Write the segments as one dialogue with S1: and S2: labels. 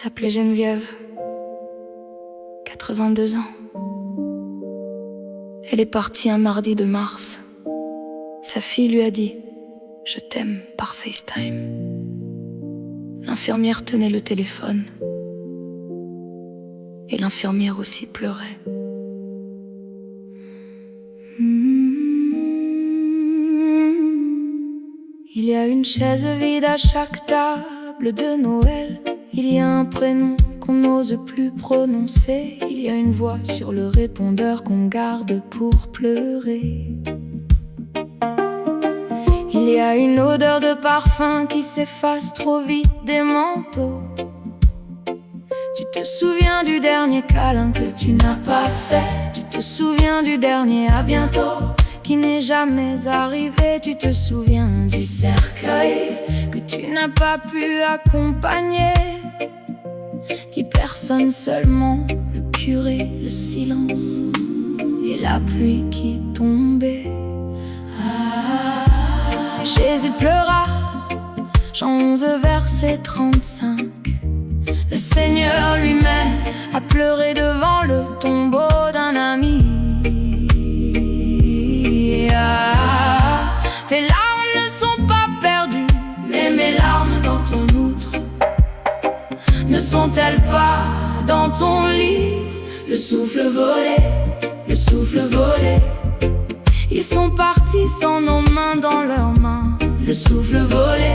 S1: s'appelait Geneviève, 82 ans. Elle est partie un mardi de mars. Sa fille lui a dit « Je t'aime » par FaceTime. L'infirmière tenait le téléphone. Et l'infirmière aussi pleurait. Il y a une chaise vide à chaque table de Noël. Il y a un prénom qu'on n'ose plus prononcer. Il y a une voix sur le répondeur qu'on garde pour pleurer. Il y a une odeur de parfum qui s'efface trop vite des manteaux. Tu te souviens du dernier câlin que tu n'as pas fait. Tu te souviens du dernier à bientôt qui n'est jamais arrivé. Tu te souviens du cercueil que tu n'as pas pu accompagner. 10 personnes seulement, le curé, le silence et la pluie qui tombait. Jésus pleura, Jean 11 verset 35. Le Seigneur lui-même a pleuré devant le tombeau d'un ami. Tes larmes ne sont pas perdues, mais mes larmes dans ton outre ne sont-elles pas dans ton livre? Le souffle volé, le souffle volé. Ils sont partis sans nos mains dans leurs mains. Le souffle volé,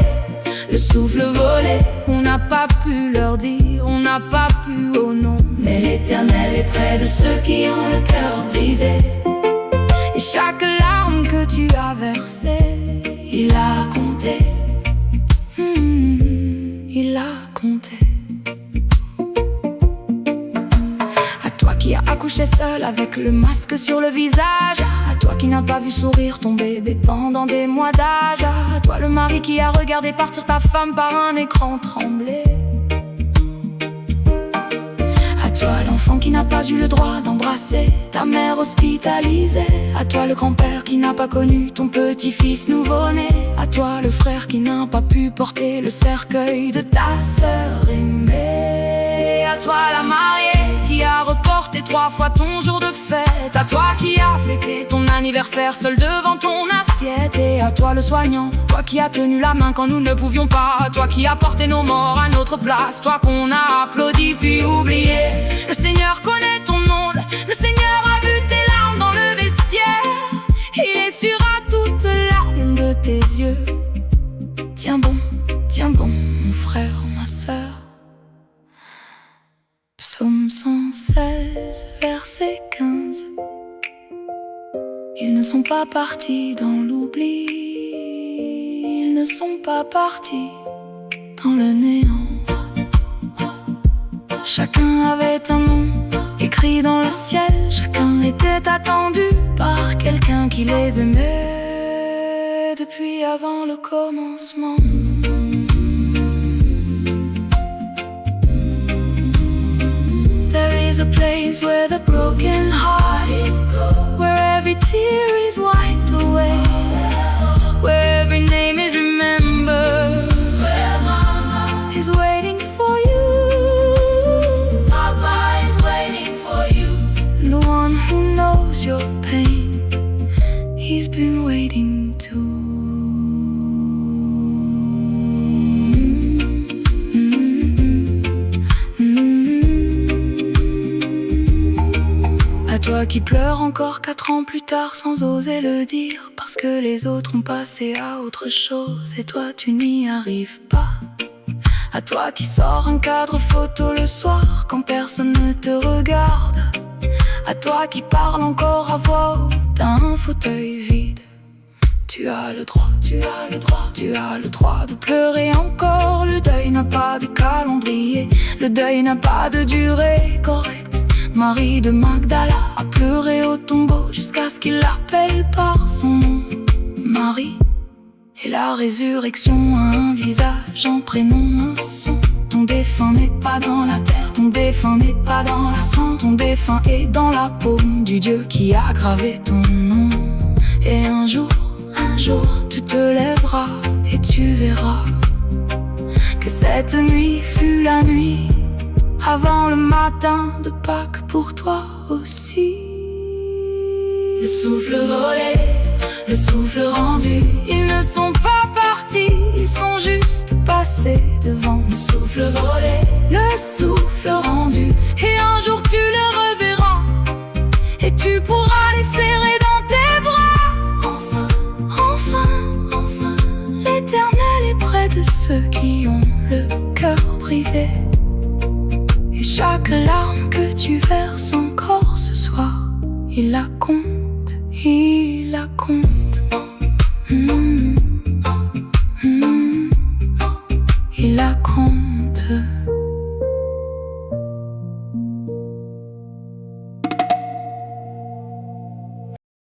S1: le souffle volé. On n'a pas pu leur dire, on n'a pas pu, oh non. Mais l'Éternel est près de ceux qui ont le cœur brisé. Et chaque larme que tu as versée, il a compté. Il a compté. À toi qui as accouché seul avec le masque sur le visage, à toi qui n'as pas vu sourire ton bébé pendant des mois d'âge, à toi le mari qui a regardé partir ta femme par un écran tremblé, à toi l'enfant qui n'a pas eu le droit d'embrasser ta mère hospitalisée, à toi le grand-père qui n'a pas connu ton petit-fils nouveau-né, à toi le frère qui n'a pas pu porter le cercueil de ta sœur aimée, à toi la mariée qui a reporté 3 fois ton jour de fête, à toi qui a fêté ton anniversaire seul devant ton assiette, et à toi le soignant, toi qui as tenu la main quand nous ne pouvions pas, toi qui as porté nos morts à notre place, toi qu'on a applaudi puis oublié. Le Seigneur connaît ton monde, le Seigneur a vu tes larmes dans le vestiaire, il essuiera toutes larmes de tes yeux. Tiens bon, mon frère, ma sœur. Psaume 116, verset 15. Ils ne sont pas partis dans l'oubli, ils ne sont pas partis dans le néant. Chacun avait un nom écrit dans le ciel, chacun était attendu par quelqu'un qui les aimait depuis avant le commencement. There is a place where the broken hearted go, where every tear is wiped away, where every name is remembered, where Mama is waiting for you. Papa is waiting for you. And the one who knows your pain, he's been waiting too. Toi qui pleures encore 4 ans plus tard sans oser le dire, parce que les autres ont passé à autre chose et toi tu n'y arrives pas. À toi qui sors un cadre photo le soir quand personne ne te regarde, à toi qui parle encore à voix haute d'un fauteuil vide. Tu as le droit, tu as le droit, tu as le droit de pleurer encore. Le deuil n'a pas de calendrier, le deuil n'a pas de durée correcte. Marie de Magdala a pleuré au tombeau jusqu'à ce qu'il l'appelle par son nom. Marie. Et la résurrection a un visage, un prénom, un son. Ton défunt n'est pas dans la terre, ton défunt n'est pas dans la sang. Ton défunt est dans la paume du Dieu qui a gravé ton nom. Et un jour, tu te lèveras et tu verras que cette nuit fut la nuit avant le matin de Pâques pour toi aussi. Le souffle volé, le souffle rendu, ils ne sont pas partis, ils sont juste passés devant. Le souffle volé, le souffle rendu, et un jour tu le reverras, et tu pourras les serrer dans tes bras. Enfin, enfin, enfin, l'Éternel est près de ceux qui ont le cœur brisé. Et chaque larme que tu verses encore ce soir, il la compte, il la compte.